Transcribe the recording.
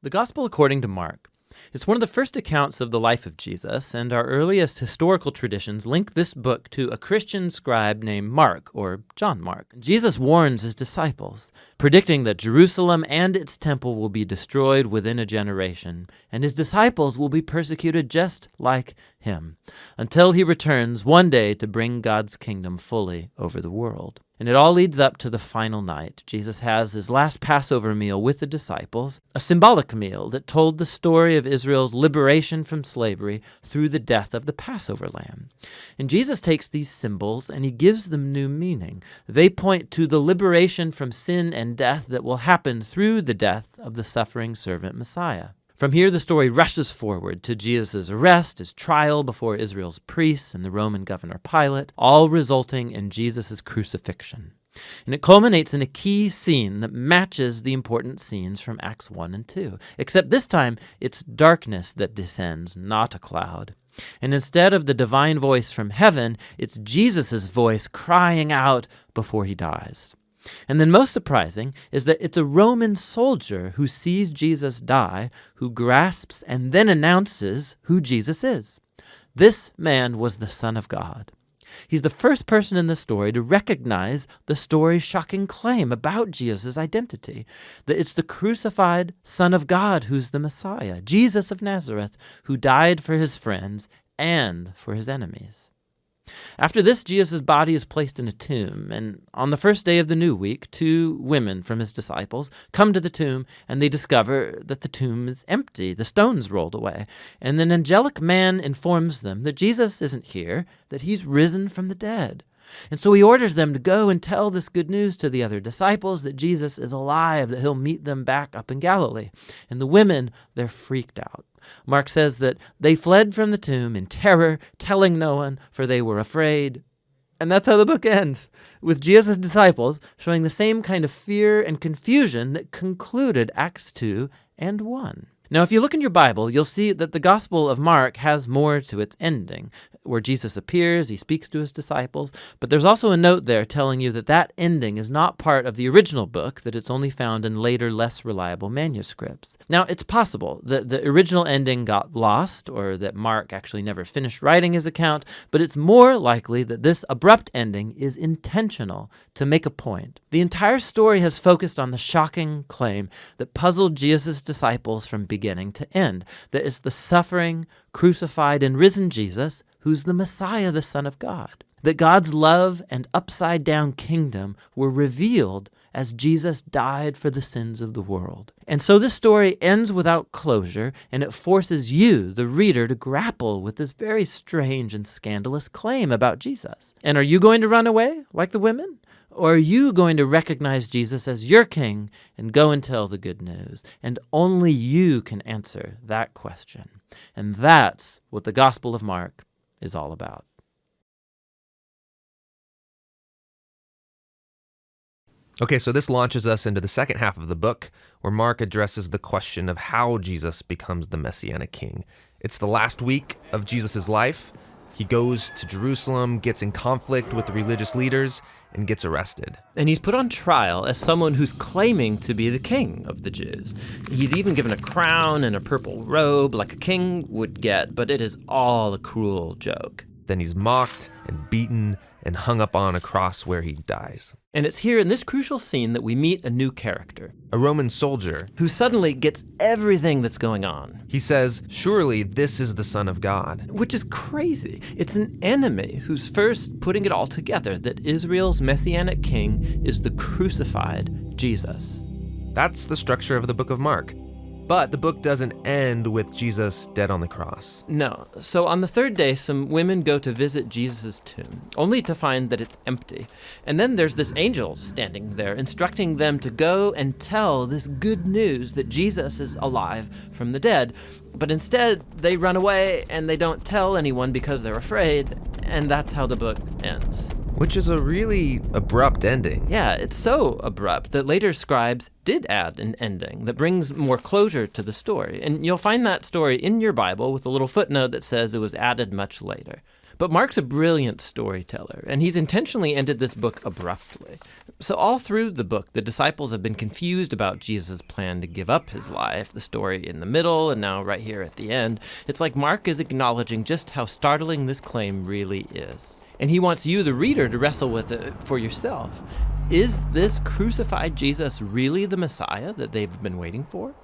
The Gospel according to Mark. It's one of the first accounts of the life of Jesus, and our earliest historical traditions link this book to a Christian scribe named Mark, or John Mark. Jesus warns his disciples, predicting that Jerusalem and its temple will be destroyed within a generation, and his disciples will be persecuted just like him, until he returns one day to bring God's kingdom fully over the world. And it all leads up to the final night. Jesus has his last Passover meal with the disciples, a symbolic meal that told the story of Israel's liberation from slavery through the death of the Passover lamb. And Jesus takes these symbols and he gives them new meaning. They point to the liberation from sin and death that will happen through the death of the suffering servant Messiah. From here, the story rushes forward to Jesus' arrest, his trial before Israel's priests and the Roman governor Pilate, all resulting in Jesus' crucifixion. And it culminates in a key scene that matches the important scenes from Acts 1 and 2, except this time it's darkness that descends, not a cloud. And instead of the divine voice from heaven, it's Jesus' voice crying out before he dies. And then most surprising is that it's a Roman soldier who sees Jesus die, who grasps and then announces who Jesus is. This man was the Son of God. He's the first person in the story to recognize the story's shocking claim about Jesus' identity, that it's the crucified Son of God who's the Messiah, Jesus of Nazareth, who died for his friends and for his enemies. After this, Jesus' body is placed in a tomb, and on the first day of the new week, 2 women from his disciples come to the tomb, and they discover that the tomb is empty, the stone's rolled away, and an angelic man informs them that Jesus isn't here, that he's risen from the dead. And so he orders them to go and tell this good news to the other disciples, that Jesus is alive, that he'll meet them back up in Galilee. And the women, they're freaked out. Mark says that they fled from the tomb in terror, telling no one, for they were afraid. And that's how the book ends, with Jesus' disciples showing the same kind of fear and confusion that concluded Acts 2 and 1. Now, if you look in your Bible, you'll see that the Gospel of Mark has more to its ending, where Jesus appears, he speaks to his disciples, but there's also a note there telling you that that ending is not part of the original book, that it's only found in later, less reliable manuscripts. Now, it's possible that the original ending got lost, or that Mark actually never finished writing his account, but it's more likely that this abrupt ending is intentional to make a point. The entire story has focused on the shocking claim that puzzled Jesus' disciples from beginning to end, that it's the suffering, crucified, and risen Jesus who's the Messiah, the Son of God. That God's love and upside-down kingdom were revealed as Jesus died for the sins of the world. And so this story ends without closure, and it forces you, the reader, to grapple with this very strange and scandalous claim about Jesus. And are you going to run away like the women? Or are you going to recognize Jesus as your king and go and tell the good news? And only you can answer that question. And that's what the Gospel of Mark is all about. Okay, so this launches us into the second half of the book, where Mark addresses the question of how Jesus becomes the Messianic king. It's the last week of Jesus' life. He goes to Jerusalem, gets in conflict with the religious leaders, and gets arrested. And he's put on trial as someone who's claiming to be the king of the Jews. He's even given a crown and a purple robe like a king would get, but it is all a cruel joke. Then he's mocked and beaten and hung up on a cross where he dies. And it's here in this crucial scene that we meet a new character, A Roman soldier who suddenly gets everything that's going on. He says, "Surely this is the Son of God." Which is crazy. It's an enemy who's first putting it all together, that Israel's messianic king is the crucified Jesus. That's the structure of the book of Mark. But the book doesn't end with Jesus dead on the cross. No. So on the third day, some women go to visit Jesus' tomb, only to find that it's empty. And then there's this angel standing there, instructing them to go and tell this good news that Jesus is alive from the dead. But instead, they run away and they don't tell anyone because they're afraid. And that's how the book ends. Which is a really abrupt ending. Yeah, it's so abrupt that later scribes did add an ending that brings more closure to the story. And you'll find that story in your Bible with a little footnote that says it was added much later. But Mark's a brilliant storyteller, and he's intentionally ended this book abruptly. So all through the book, the disciples have been confused about Jesus' plan to give up his life. The story in the middle, and now right here at the end, it's like Mark is acknowledging just how startling this claim really is. And he wants you, the reader, to wrestle with it for yourself. Is this crucified Jesus really the Messiah that they've been waiting for?